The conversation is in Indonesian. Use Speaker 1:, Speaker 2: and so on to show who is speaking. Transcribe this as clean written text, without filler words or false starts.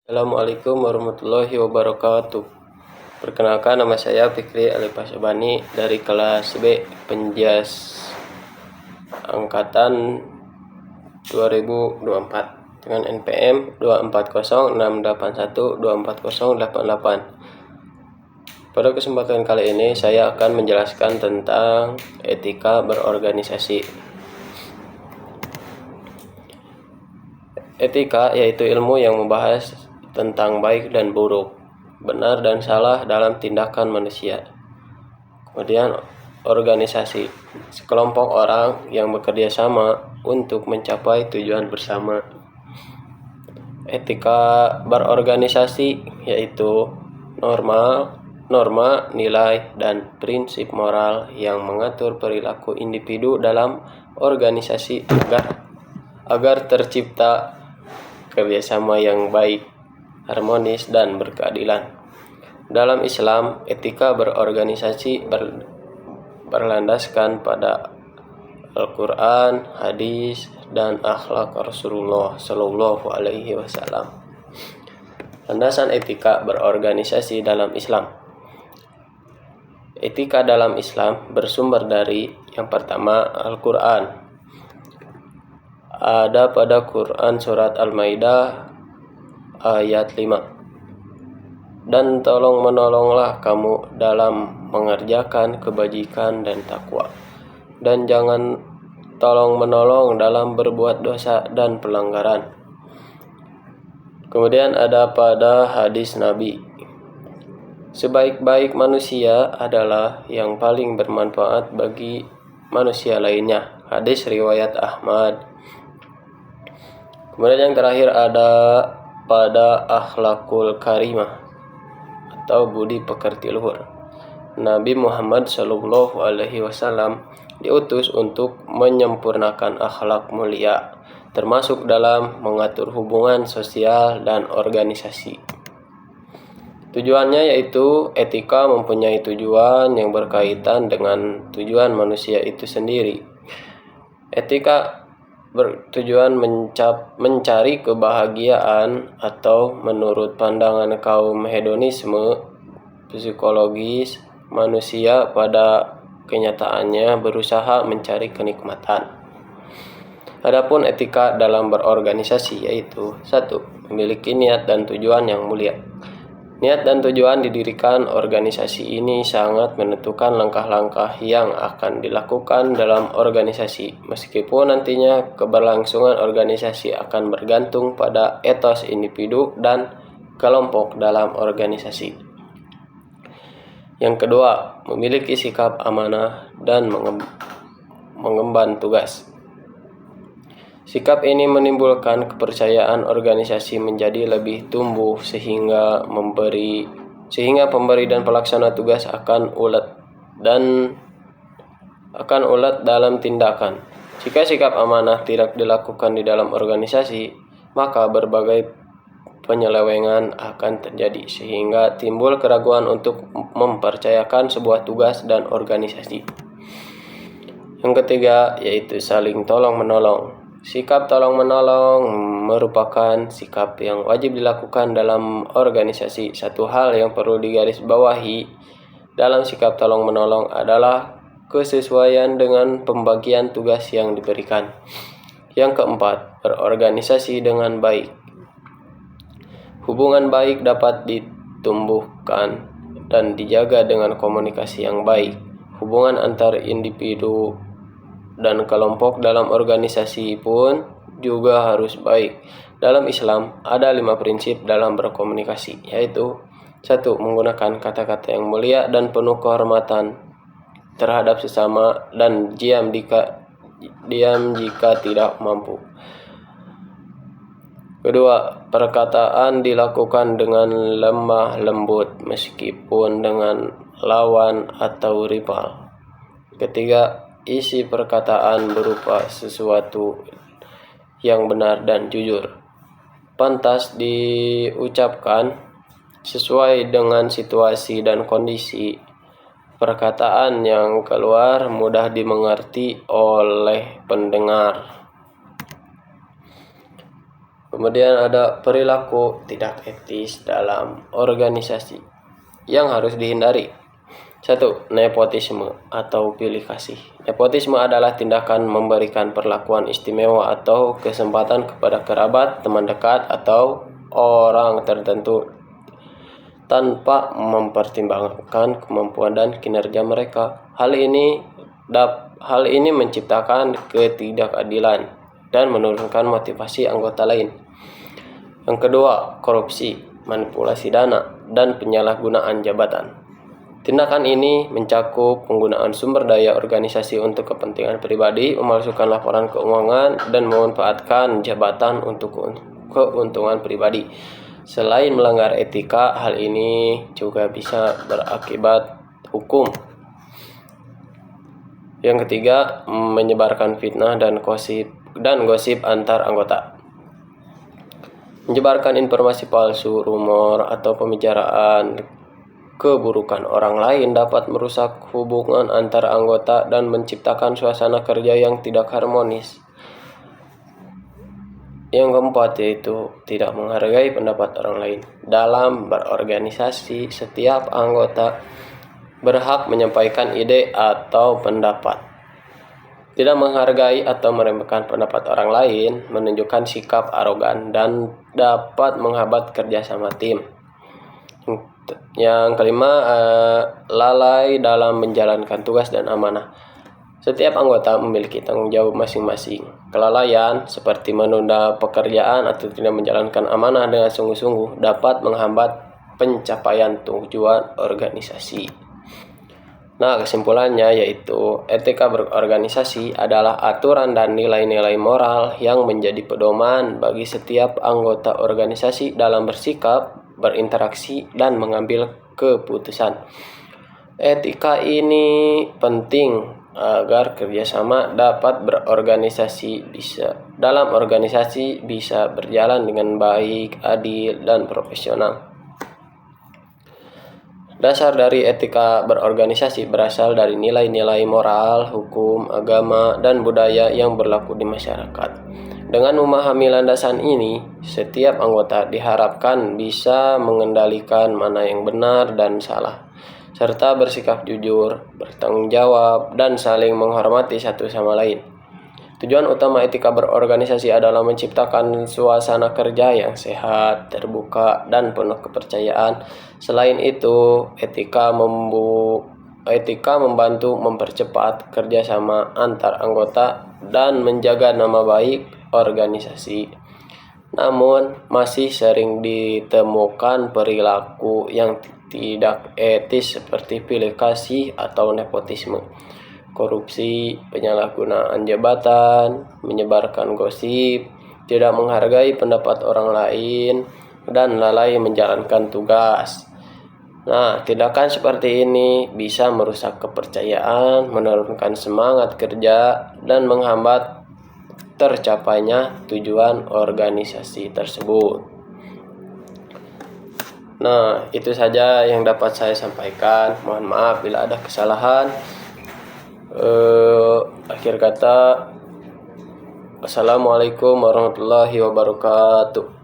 Speaker 1: Assalamualaikum warahmatullahi wabarakatuh. Perkenalkan, nama saya Fikri Alipasabani dari kelas B Penjas angkatan 2024 dengan NPM 240681240888. Pada kesempatan kali ini saya akan menjelaskan tentang etika berorganisasi. Etika yaitu ilmu yang membahas tentang baik dan buruk, benar dan salah dalam tindakan manusia. Kemudian organisasi, sekelompok orang yang bekerja sama untuk mencapai tujuan bersama. Etika berorganisasi yaitu norma, nilai, dan prinsip moral yang mengatur perilaku individu dalam organisasi agar tercipta kerjasama yang baik, harmonis, dan berkeadilan. Dalam Islam, etika berorganisasi berlandaskan pada Al-Quran, hadis, dan akhlak Rasulullah Shallallahu Alaihi Wasallam. Landasan etika berorganisasi dalam Islam. Etika dalam Islam bersumber dari yang pertama Al-Quran. Ada pada Quran surat Al-Maidah ayat 5. Dan tolong menolonglah kamu dalam mengerjakan kebajikan dan takwa. Dan jangan tolong menolong dalam berbuat dosa dan pelanggaran. Kemudian ada pada hadis Nabi. Sebaik-baik manusia adalah yang paling bermanfaat bagi manusia lainnya. Hadis riwayat Ahmad. Kemudian yang terakhir ada pada akhlakul karimah atau budi pekerti luhur. Nabi Muhammad Shallallahu Alaihi Wasallam diutus untuk menyempurnakan akhlak mulia, termasuk dalam mengatur hubungan sosial dan organisasi. Tujuannya yaitu etika mempunyai tujuan yang berkaitan dengan tujuan manusia itu sendiri. Etika bertujuan mencari kebahagiaan atau menurut pandangan kaum hedonisme psikologis, manusia pada kenyataannya berusaha mencari kenikmatan. Adapun etika dalam berorganisasi yaitu 1. Memiliki niat dan tujuan yang mulia. Niat dan tujuan didirikan organisasi ini sangat menentukan langkah-langkah yang akan dilakukan dalam organisasi, meskipun nantinya keberlangsungan organisasi akan bergantung pada etos individu dan kelompok dalam organisasi. Yang kedua, memiliki sikap amanah dan mengemban tugas. Sikap ini menimbulkan kepercayaan organisasi menjadi lebih tumbuh sehingga pemberi dan pelaksana tugas akan ulet dalam tindakan. Jika sikap amanah tidak dilakukan di dalam organisasi, maka berbagai penyelewengan akan terjadi sehingga timbul keraguan untuk mempercayakan sebuah tugas dan organisasi. Yang ketiga yaitu saling tolong-menolong. Sikap tolong-menolong merupakan sikap yang wajib dilakukan dalam organisasi. Satu hal yang perlu digarisbawahi dalam sikap tolong-menolong adalah kesesuaian dengan pembagian tugas yang diberikan. Yang keempat, berorganisasi dengan baik. Hubungan baik dapat ditumbuhkan dan dijaga dengan komunikasi yang baik. Hubungan antar individu dan kelompok dalam organisasi pun juga harus baik. Dalam Islam ada 5 prinsip dalam berkomunikasi, yaitu 1. Menggunakan kata-kata yang mulia dan penuh kehormatan terhadap sesama dan diam jika tidak mampu. Kedua, perkataan dilakukan dengan lemah lembut meskipun dengan lawan atau rival. Ketiga, isi perkataan berupa sesuatu yang benar dan jujur, pantas diucapkan sesuai dengan situasi dan kondisi. Perkataan yang keluar mudah dimengerti oleh pendengar. Kemudian ada perilaku tidak etis dalam organisasi yang harus dihindari. 1. Nepotisme atau pilih kasih. Nepotisme adalah tindakan memberikan perlakuan istimewa atau kesempatan kepada kerabat, teman dekat, atau orang tertentu tanpa mempertimbangkan kemampuan dan kinerja mereka. Hal ini menciptakan ketidakadilan dan menurunkan motivasi anggota lain. Yang kedua, korupsi, manipulasi dana, dan penyalahgunaan jabatan. Tindakan ini mencakup penggunaan sumber daya organisasi untuk kepentingan pribadi, memalsukan laporan keuangan, dan memanfaatkan jabatan untuk keuntungan pribadi. Selain melanggar etika, hal ini juga bisa berakibat hukum. Yang ketiga, menyebarkan fitnah dan gosip antar anggota. Menyebarkan informasi palsu, rumor, atau pembicaraan keburukan orang lain dapat merusak hubungan antar anggota dan menciptakan suasana kerja yang tidak harmonis. Yang keempat yaitu tidak menghargai pendapat orang lain. Dalam berorganisasi, setiap anggota berhak menyampaikan ide atau pendapat. Tidak menghargai atau meremehkan pendapat orang lain menunjukkan sikap arogan dan dapat menghambat kerjasama tim. Yang kelima, lalai dalam menjalankan tugas dan amanah. Setiap anggota memiliki tanggung jawab masing-masing. Kelalaian seperti menunda pekerjaan atau tidak menjalankan amanah dengan sungguh-sungguh dapat menghambat pencapaian tujuan organisasi. Nah, kesimpulannya yaitu etika berorganisasi adalah aturan dan nilai-nilai moral yang menjadi pedoman bagi setiap anggota organisasi dalam bersikap, berinteraksi, dan mengambil keputusan. Etika ini penting agar kerjasama dalam organisasi bisa berjalan dengan baik, adil, dan profesional. Dasar dari etika berorganisasi berasal dari nilai-nilai moral, hukum, agama, dan budaya yang berlaku di masyarakat. Dengan memahami landasan ini, setiap anggota diharapkan bisa mengendalikan mana yang benar dan salah, serta bersikap jujur, bertanggung jawab, dan saling menghormati satu sama lain. Tujuan utama etika berorganisasi adalah menciptakan suasana kerja yang sehat, terbuka, dan penuh kepercayaan. Selain itu, etika membantu mempercepat kerjasama antar anggota dan menjaga nama baik organisasi. Namun, masih sering ditemukan perilaku yang tidak etis seperti pilih kasih atau nepotisme, korupsi, penyalahgunaan jabatan, menyebarkan gosip, tidak menghargai pendapat orang lain, dan lalai menjalankan tugas. Nah, tindakan seperti ini bisa merusak kepercayaan, menurunkan semangat kerja, dan menghambat tercapainya tujuan organisasi tersebut. Nah, itu saja yang dapat saya sampaikan. Mohon maaf bila ada kesalahan. Akhir kata, Assalamualaikum warahmatullahi wabarakatuh.